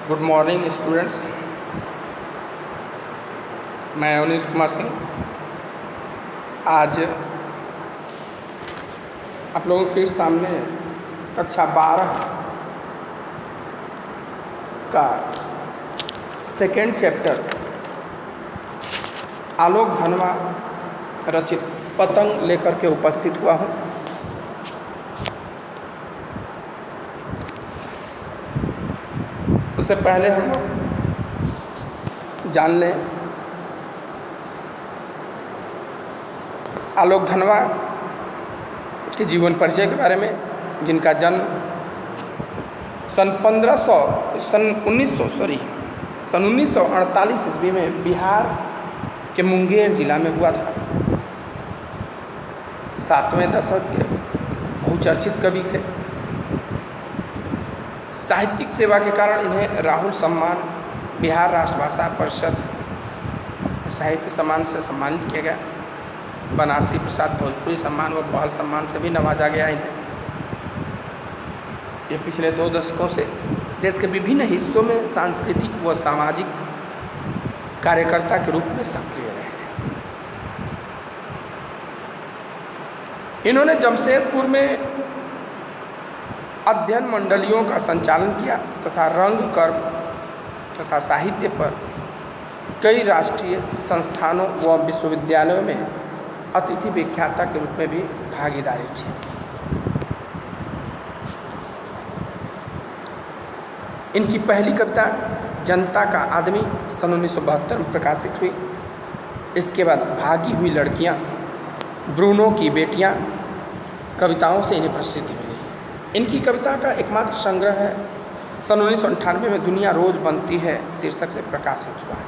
Good morning students. मैं अवनीश कुमार सिंह आज आप लोगों के फिर सामने कक्षा 12 का सेकेंड चैप्टर आलोक धनवा रचित पतंग लेकर के उपस्थित हुआ हूँ। उससे पहले हम लोग जान लें आलोक धनवा के जीवन परिचय के बारे में, जिनका जन्म सन 1948 ईस्वी में बिहार के मुंगेर जिला में हुआ था। 7वें दशक के बहुचर्चित कवि थे। साहित्यिक सेवा के कारण इन्हें राहुल सम्मान, बिहार राष्ट्रभाषा परिषद साहित्य सम्मान से सम्मानित किया गया। बनारसी प्रसाद भोजपुरी सम्मान व पहल सम्मान से भी नवाजा गया इन्हें। ये पिछले 2 दशकों से देश के विभिन्न हिस्सों में सांस्कृतिक व सामाजिक कार्यकर्ता के रूप में सक्रिय रहे। इन्होंने जमशेदपुर में अध्ययन मंडलियों का संचालन किया तथा रंग, कर्म तथा साहित्य पर कई राष्ट्रीय संस्थानों व विश्वविद्यालयों में अतिथि व्याख्याता के रूप में भी भागीदारी की। इनकी पहली कविता जनता का आदमी सन 1972 में प्रकाशित हुई। इसके बाद भागी हुई लड़कियां, ब्रूनो की बेटियां कविताओं से इन्हें प्रसिद्धि मिली। इनकी कविता का एकमात्र संग्रह है सन 1998 में दुनिया रोज बनती है शीर्षक से प्रकाशित हुआ है।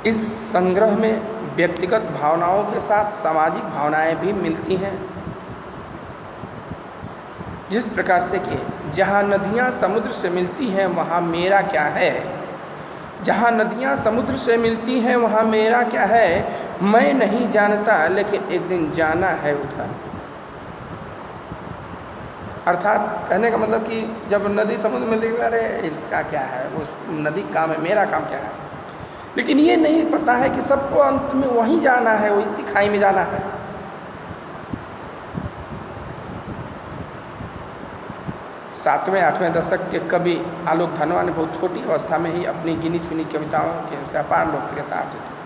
इस संग्रह में व्यक्तिगत भावनाओं के साथ सामाजिक भावनाएं भी मिलती हैं। जिस प्रकार से कि जहाँ नदियाँ समुद्र से मिलती हैं वहाँ मेरा क्या है, जहाँ नदियाँ समुद्र से मिलती हैं वहाँ मेरा क्या है, मैं नहीं जानता लेकिन एक दिन जाना है उधर। अर्थात कहने का मतलब कि जब नदी समुद्र में मिलती है, अरे इसका क्या है, उस नदी काम है, मेरा काम क्या है। लेकिन ये नहीं पता है कि सबको अंत में वहीं जाना है, वहीं सिखाई में जाना है। सातवें 8वें दशक के कवि आलोक धनवा ने बहुत छोटी अवस्था में ही अपनी गिनी चुनी कविताओं के से अपार लोकप्रियता अर्जित की।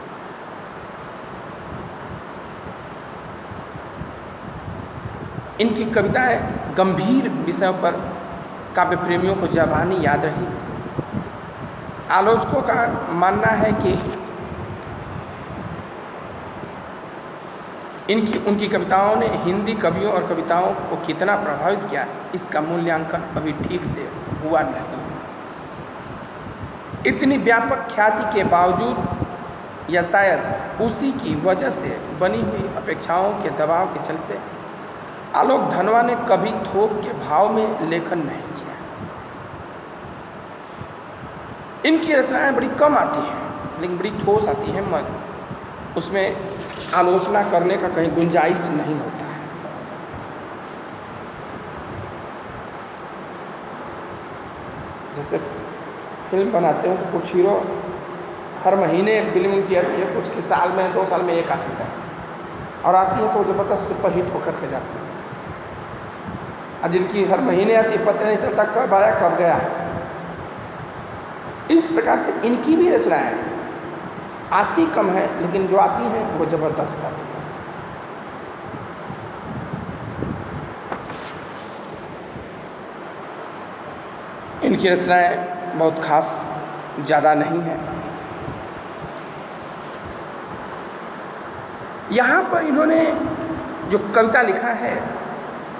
इनकी कविताएं गंभीर विषयों पर काव्य प्रेमियों को ज़बानी याद रही। आलोचकों का मानना है कि उनकी कविताओं ने हिंदी कवियों और कविताओं को कितना प्रभावित किया, इसका मूल्यांकन अभी ठीक से हुआ नहीं। इतनी व्यापक ख्याति के बावजूद या शायद उसी की वजह से बनी हुई अपेक्षाओं के दबाव के चलते आलोक धनवा ने कभी थोक के भाव में लेखन नहीं किया। इनकी रचनाएं बड़ी कम आती हैं लेकिन बड़ी ठोस आती हैं। उसमें आलोचना करने का कहीं गुंजाइश नहीं होता है। जैसे फिल्म बनाते हैं तो कुछ हीरो हर महीने एक फिल्म उनकी आती है, कुछ की साल में 2 साल में एक आती है, और आती है तो ज़बरदस्त सुपरहिट होकर के जाती है। और जिनकी हर महीने आती है पता नहीं चलता कब आया कब गया। इस प्रकार से इनकी भी रचनाएं आती कम है लेकिन जो आती हैं वो ज़बरदस्त आती हैं। इनकी रचनाएं बहुत खास ज़्यादा नहीं हैं। यहाँ पर इन्होंने जो कविता लिखा है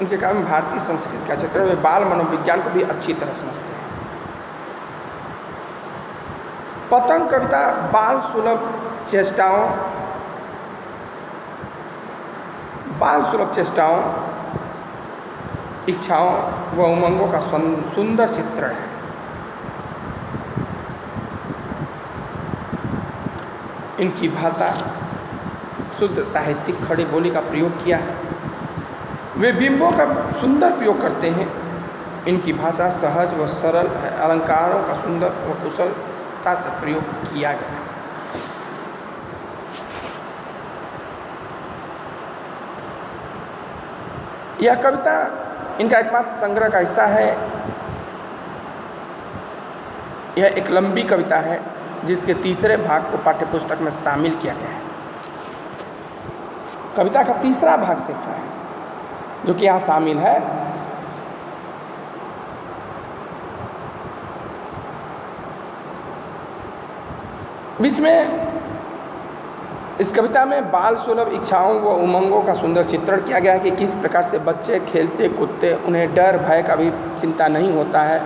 उनके काम में भारतीय संस्कृति का चित्र, वे बाल मनोविज्ञान को भी अच्छी तरह समझते हैं। पतंग कविता बाल सुलभ चेष्टाओं, इच्छाओं व उमंगों का सुंदर चित्रण है। इनकी भाषा शुद्ध साहित्यिक खड़ी बोली का प्रयोग किया है। वे बिंबों का सुंदर प्रयोग करते हैं। इनकी भाषा सहज व सरल है। अलंकारों का सुंदर व कुशलता से प्रयोग किया गया है। यह कविता इनका एकमात्र संग्रह का हिस्सा है। यह एक लंबी कविता है जिसके तीसरे भाग को पाठ्यपुस्तक में शामिल किया गया है। कविता का तीसरा भाग सिर्फ है जो कि यहाँ शामिल है। इसमें इस कविता में बाल सुलभ इच्छाओं व उमंगों का सुंदर चित्रण किया गया है कि किस प्रकार से बच्चे खेलते कूदते, उन्हें डर भय का भी चिंता नहीं होता है,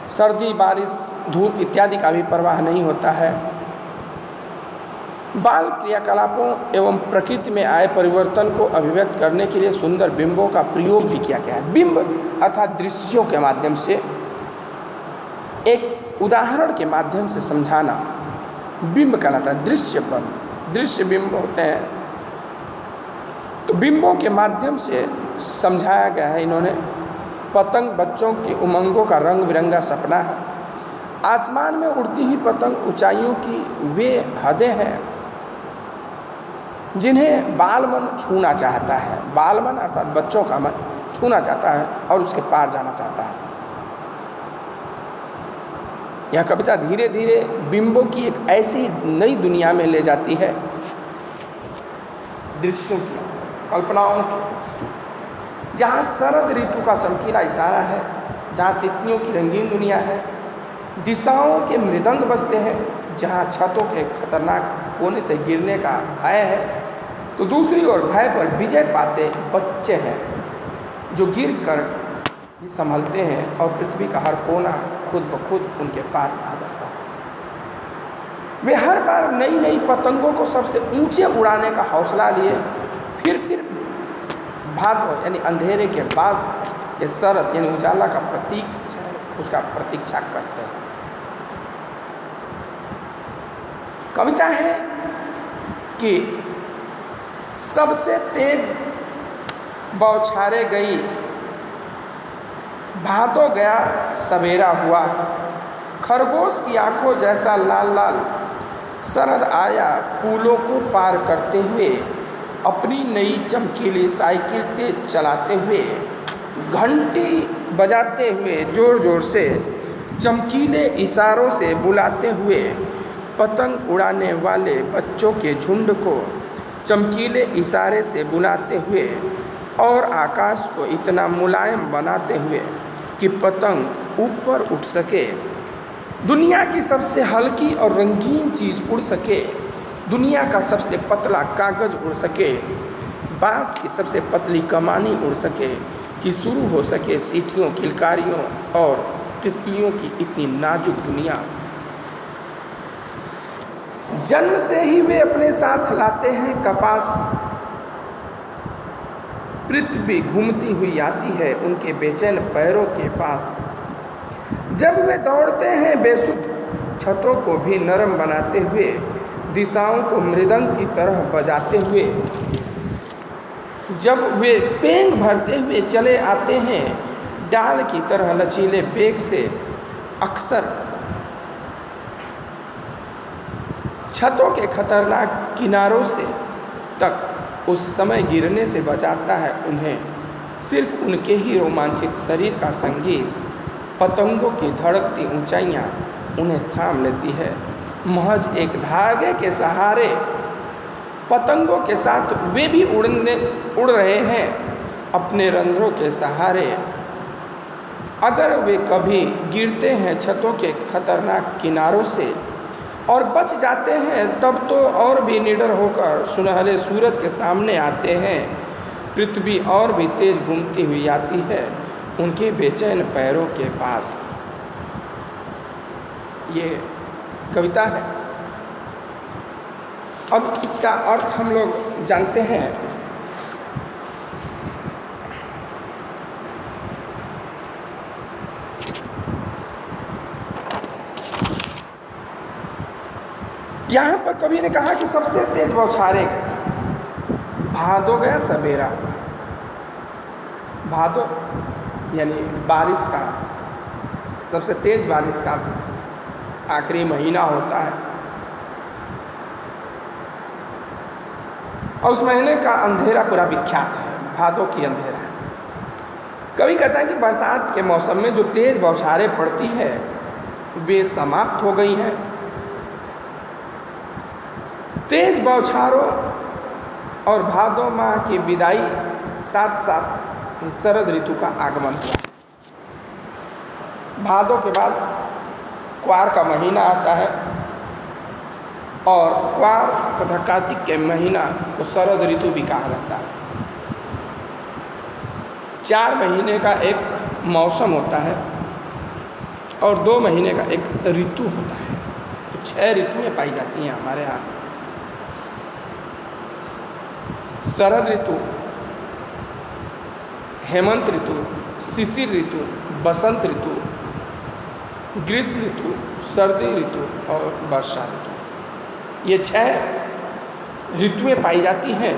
सर्दी बारिश धूप इत्यादि का भी परवाह नहीं होता है। बाल क्रियाकलापों एवं प्रकृति में आए परिवर्तन को अभिव्यक्त करने के लिए सुंदर बिंबों का प्रयोग भी किया गया है। बिंब अर्थात दृश्यों के माध्यम से, एक उदाहरण के माध्यम से समझाना बिंब कहलाता है। दृश्य बिंब होते हैं, तो बिंबों के माध्यम से समझाया गया है। इन्होंने पतंग बच्चों के उमंगों का रंग बिरंगा सपना है। आसमान में उड़ती ही पतंग ऊंचाइयों की वे हदें हैं जिन्हें बाल मन छूना चाहता है। बाल मन अर्थात बच्चों का मन छूना चाहता है और उसके पार जाना चाहता है। यह कविता धीरे धीरे बिंबों की एक ऐसी नई दुनिया में ले जाती है, दृश्यों की, कल्पनाओं की, जहाँ शरद ऋतु का चमकीला इशारा है, जहाँ तितलियों की रंगीन दुनिया है, दिशाओं के मृदंग बजते हैं, जहाँ छतों के खतरनाक कोने से गिरने का भय है, तो दूसरी ओर भय पर विजय पाते बच्चे हैं जो गिर कर भी संभलते हैं और पृथ्वी का हर कोना खुद ब खुद उनके पास आ जाता है। वे हर बार नई नई पतंगों को सबसे ऊंचे उड़ाने का हौसला लिए फिर भादो यानी अंधेरे के बाद के शरद यानी उजाला का प्रतीक है, उसका प्रतीक्षा करते हैं। कविता है कि सबसे तेज बौछारे गई, भादो गया सवेरा हुआ, खरगोश की आंखों जैसा लाल लाल शरद आया पुलों को पार करते हुए, अपनी नई चमकीली साइकिल तेज चलाते हुए, घंटी बजाते हुए जोर जोर से, चमकीले इशारों से बुलाते हुए, पतंग उड़ाने वाले बच्चों के झुंड को चमकीले इशारे से बुलाते हुए और आकाश को इतना मुलायम बनाते हुए कि पतंग ऊपर उठ सके, दुनिया की सबसे हल्की और रंगीन चीज़ उड़ सके, दुनिया का सबसे पतला कागज़ उड़ सके, बांस की सबसे पतली कमानी उड़ सके, कि शुरू हो सके सीटियों, किलकारियों और तितलियों की इतनी नाजुक दुनिया। जन्म से ही वे अपने साथ लाते हैं कपास, पृथ्वी घूमती हुई आती है उनके बेचैन पैरों के पास। जब वे दौड़ते हैं बेसुध, छतों को भी नरम बनाते हुए, दिशाओं को मृदंग की तरह बजाते हुए, जब वे पेंग भरते हुए चले आते हैं डाल की तरह लचीले बेग से, अक्सर छतों के खतरनाक किनारों से तक उस समय गिरने से बचाता है उन्हें। सिर्फ उनके ही रोमांचित शरीर का संगीत, पतंगों की धड़कती ऊंचाइयां उन्हें थाम लेती है। महज एक धागे के सहारे पतंगों के साथ वे भी उड़ रहे हैं अपने रंध्रों के सहारे। अगर वे कभी गिरते हैं छतों के खतरनाक किनारों से और बच जाते हैं, तब तो और भी निडर होकर सुनहरे सूरज के सामने आते हैं। पृथ्वी और भी तेज घूमती हुई आती है उनके बेचैन पैरों के पास। ये कविता है। अब इसका अर्थ हम लोग जानते हैं। यहाँ पर कवि ने कहा कि सबसे तेज बौछारे गए, भादो गया सवेरा हुआ। भादो यानी बारिश का, सबसे तेज बारिश का आखिरी महीना होता है, और उस महीने का अंधेरा पूरा विख्यात है, भादों की अंधेरा। कवि कहता है कि बरसात के मौसम में जो तेज बौछारें पड़ती है वे समाप्त हो गई हैं। तेज बौछारों और भादों माह की विदाई साथ साथ शरद ऋतु का आगमन हुआ। भादों के बाद क्वार का महीना आता है, और क्वार तथा कार्तिक के महीना को शरद ऋतु भी कहा जाता है। 4 महीने का एक मौसम होता है और 2 महीने का एक ऋतु होता है। तो 6 ऋतुएं पाई जाती हैं हमारे यहाँ। शरद ऋतु, हेमंत ऋतु, शिशिर ऋतु, बसंत ऋतु, ग्रीष्म ऋतु, सर्दी ऋतु और वर्षा ऋतु, ये 6 ऋतुएं पाई जाती हैं।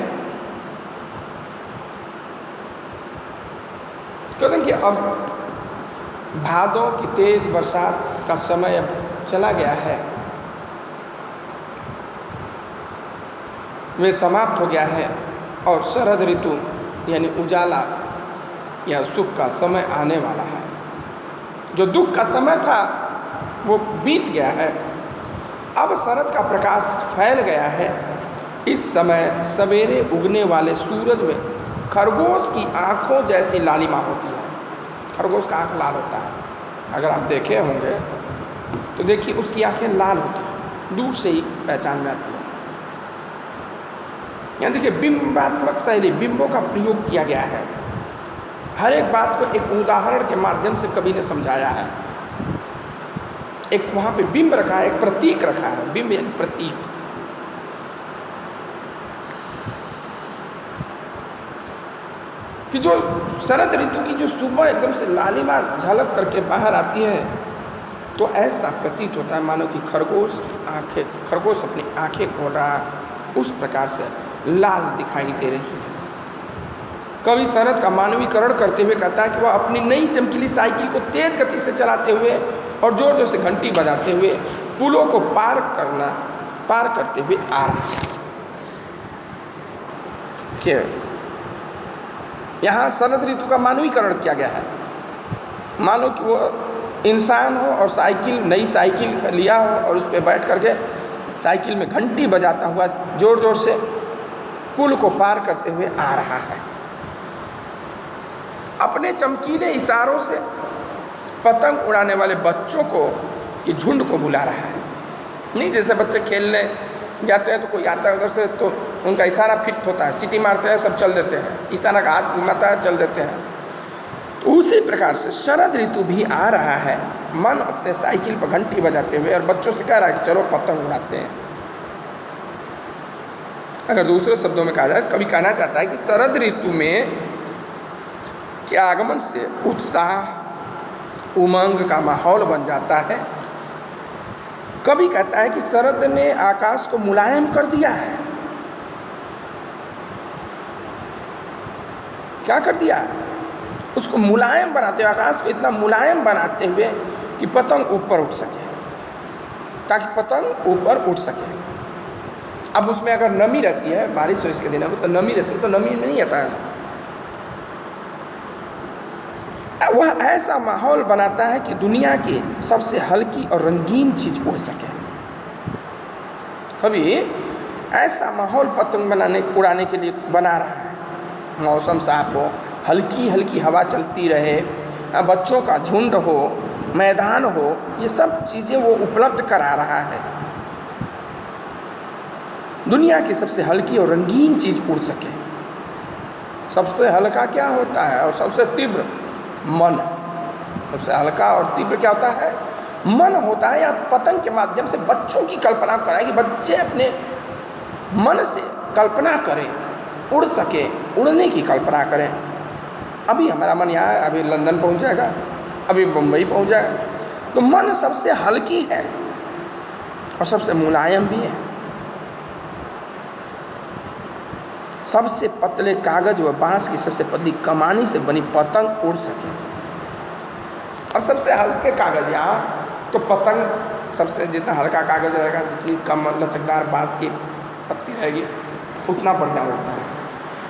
कहते हैं कि अब भादों की तेज बरसात का समय अब चला गया है, वे समाप्त हो गया है, और शरद ऋतु यानी उजाला या सुख का समय आने वाला है। जो दुख का समय था वो बीत गया है, अब शरद का प्रकाश फैल गया है। इस समय सवेरे उगने वाले सूरज में खरगोश की आँखों जैसी लालिमा होती है। खरगोश का आँख लाल होता है, अगर आप देखे होंगे तो देखिए उसकी आँखें लाल होती हैं, दूर से ही पहचान में आती है। यहाँ देखिए बिंबात्मक शैली, बिंबों का प्रयोग किया गया है। हर एक बात को एक उदाहरण के माध्यम से कवि ने समझाया है। एक वहाँ पे बिंब रखा है, एक प्रतीक रखा है। बिंब यानी प्रतीक। कि जो शरद ऋतु की जो सुबह एकदम से लालिमा झलक करके बाहर आती है, तो ऐसा प्रतीत होता है मानो कि खरगोश की आंखें, खरगोश अपनी आंखें खोल रहा है, उस प्रकार से लाल दिखाई दे रही है। कवि शरद का मानवीकरण करते हुए कहता है कि वह अपनी नई चमकीली साइकिल को तेज गति से चलाते हुए और जोर जोर से घंटी बजाते हुए पुलों को पार करते हुए आ रहा है। क्या यहाँ शरद ऋतु का मानवीकरण किया गया है। मानो कि वो इंसान हो और साइकिल, नई साइकिल लिया हो और उस पर बैठ करके साइकिल में घंटी बजाता हुआ जोर जोर से पुल को पार करते हुए आ रहा है। अपने चमकीले इशारों से पतंग उड़ाने वाले बच्चों को कि झुंड को बुला रहा है। नहीं जैसे बच्चे खेलने जाते हैं तो कोई आता है उधर से, तो उनका इशारा फिट होता है, सीटी मारते हैं, सब चल देते हैं, इशारा का हाथ घुमाता है, चल देते हैं। तो उसी प्रकार से शरद ऋतु भी आ रहा है। मन अपने साइकिल पर घंटी बजाते हुए और बच्चों से कह रहा है कि चलो पतंग उड़ाते हैं। अगर दूसरे शब्दों में कहा जाए, कवि कहना चाहता है कि शरद ऋतु में के आगमन से उत्साह, उमंग का माहौल बन जाता है। कवि कहता है कि शरद ने आकाश को मुलायम कर दिया है। क्या कर दिया? उसको मुलायम बनाते हुए, आकाश को इतना मुलायम बनाते हुए कि पतंग ऊपर उठ सके, ताकि पतंग ऊपर उठ सके। अब उसमें अगर नमी रहती है, बारिश हो इसके दिनों में, तो नमी रहती है, तो नमी नहीं आता है। वह ऐसा माहौल बनाता है कि दुनिया की सबसे हल्की और रंगीन चीज उड़ सके। कभी ऐसा माहौल पतंग उड़ाने के लिए बना रहा है। मौसम साफ हो, हल्की हल्की हवा चलती रहे, बच्चों का झुंड हो, मैदान हो, ये सब चीज़ें वो उपलब्ध करा रहा है। दुनिया की सबसे हल्की और रंगीन चीज़ उड़ सके। सबसे हल्का क्या होता है और सबसे तीव्र? मन। सबसे हल्का और तीव्र क्या होता है? मन होता है। या पतंग के माध्यम से बच्चों की कल्पना कराएं कि बच्चे अपने मन से कल्पना करें, उड़ सके, उड़ने की कल्पना करें। अभी हमारा मन यहाँ है, अभी लंदन पहुँच जाएगा, अभी मुंबई पहुँच जाएगा। तो मन सबसे हल्की है और सबसे मुलायम भी है। सबसे पतले कागज व बांस की सबसे पतली कमानी से बनी पतंग उड़ सके। अब सबसे हल्के कागज़, यहाँ तो पतंग सबसे जितना हल्का कागज़ रहेगा, जितनी कम लचकदार बाँस की पत्ती रहेगी, उतना बढ़िया होता है।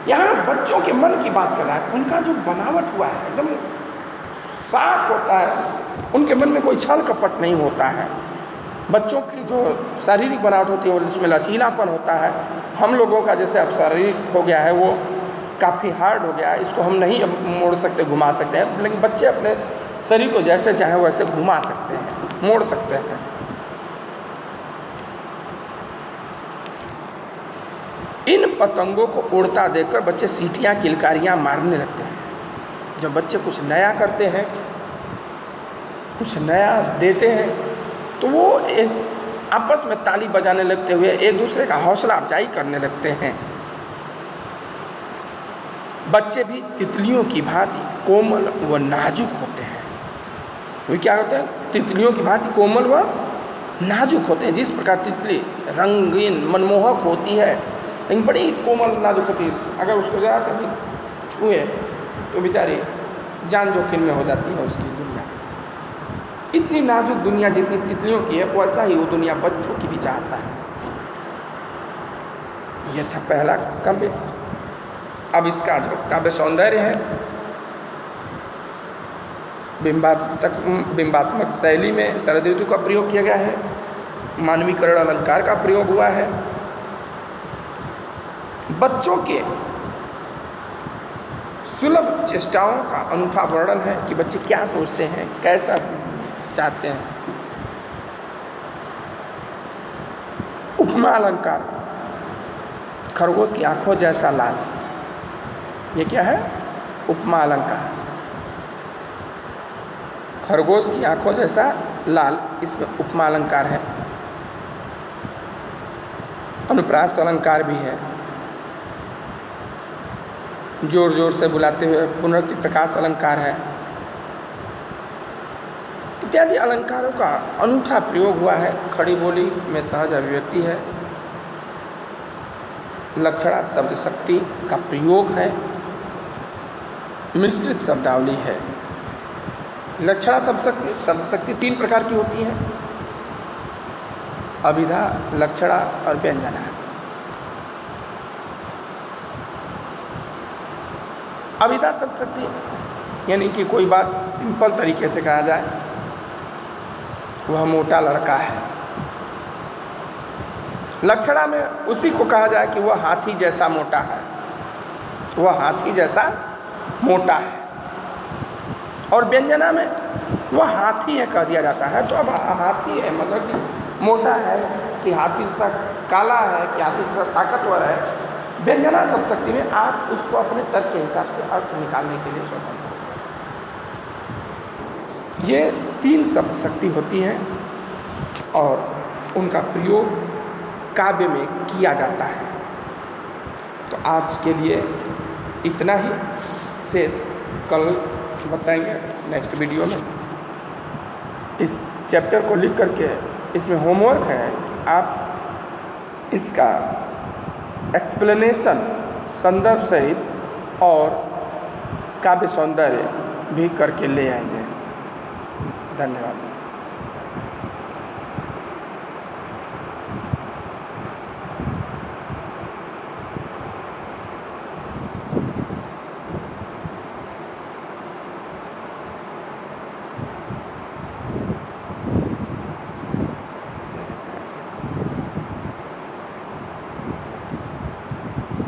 यहाँ बच्चों के मन की बात कर रहा है, उनका जो बनावट हुआ है एकदम साफ होता है, उनके मन में कोई छल कपट नहीं होता है। बच्चों की जो शारीरिक बनावट होती है उसमें लचीलापन होता है। हम लोगों का जैसे अब शरीर हो गया है वो काफ़ी हार्ड हो गया है, इसको हम नहीं अब मोड़ सकते, घुमा सकते हैं, लेकिन बच्चे अपने शरीर को जैसे चाहें वैसे घुमा सकते हैं, मोड़ सकते हैं। इन पतंगों को उड़ता देखकर बच्चे सीटियाँ किलकारियाँ मारने लगते हैं। जब बच्चे कुछ नया करते हैं, कुछ नया देते हैं, तो वो एक आपस में ताली बजाने लगते हुए एक दूसरे का हौसला अफजाई करने लगते हैं। बच्चे भी तितलियों की भांति कोमल व नाजुक होते हैं। वे क्या होते हैं? तितलियों की भांति कोमल व नाजुक होते हैं। जिस प्रकार तितली रंगीन मनमोहक होती है, लेकिन बड़ी कोमल नाजुक होती है, अगर उसको ज़रा सा भी छुए तो बेचारी जान जोखिम में हो जाती है उसकी दुनिया। इतनी नाजुक दुनिया जितनी तितलियों की है, वैसा ही वो दुनिया बच्चों की भी चाहता है। ये था पहला काव्य। अब इसका जो काव्य सौंदर्य है, बिंबात्मक शैली में शरद ऋतु का प्रयोग किया गया है, मानवीकरण अलंकार का प्रयोग हुआ है। बच्चों के सुलभ चेष्टाओं का अनूठा वर्णन है कि बच्चे क्या सोचते हैं, कैसा चाहते हैं। उपमा अलंकार, खरगोश की आंखों जैसा लाल, ये क्या है? उपमा अलंकार। खरगोश की आंखों जैसा लाल, इसमें उपमा अलंकार है। अनुप्रास अलंकार भी है। जोर जोर से बुलाते हुए पुनरुक्ति प्रकाश अलंकार है। इत्यादि अलंकारों का अनूठा प्रयोग हुआ है। खड़ी बोली में सहज अभिव्यक्ति है। लक्षणा शब्द शक्ति का प्रयोग है। मिश्रित शब्दावली है। लक्षणा शब्द शक्ति 3 प्रकार की होती है: अभिधा, लक्षणा और व्यंजना। अभिधा शब्द शक्ति यानी कि कोई बात सिंपल तरीके से कहा जाए, वह मोटा लड़का है। लक्षणा में उसी को कहा जाए कि वह हाथी जैसा मोटा है, वह हाथी जैसा मोटा है। और व्यंजना में वह हाथी है कह दिया जाता है। तो अब हाथी है मतलब कि मोटा है, कि हाथी जैसा काला है, कि हाथी जैसा ताकतवर है। व्यंजना शब्द शक्ति में आप उसको अपने तर्क के हिसाब से अर्थ निकालने के लिए स्वतंत्र हो। ये 3 शब्द शक्ति होती हैं और उनका प्रयोग काव्य में किया जाता है। तो आज के लिए इतना ही, शेष कल बताएंगे नेक्स्ट वीडियो में। इस चैप्टर को लिख करके इसमें होमवर्क है, आप इसका एक्सप्लेनेशन संदर्भ सहित और काव्य सौंदर्य भी करके ले आएंगे। धन्यवाद।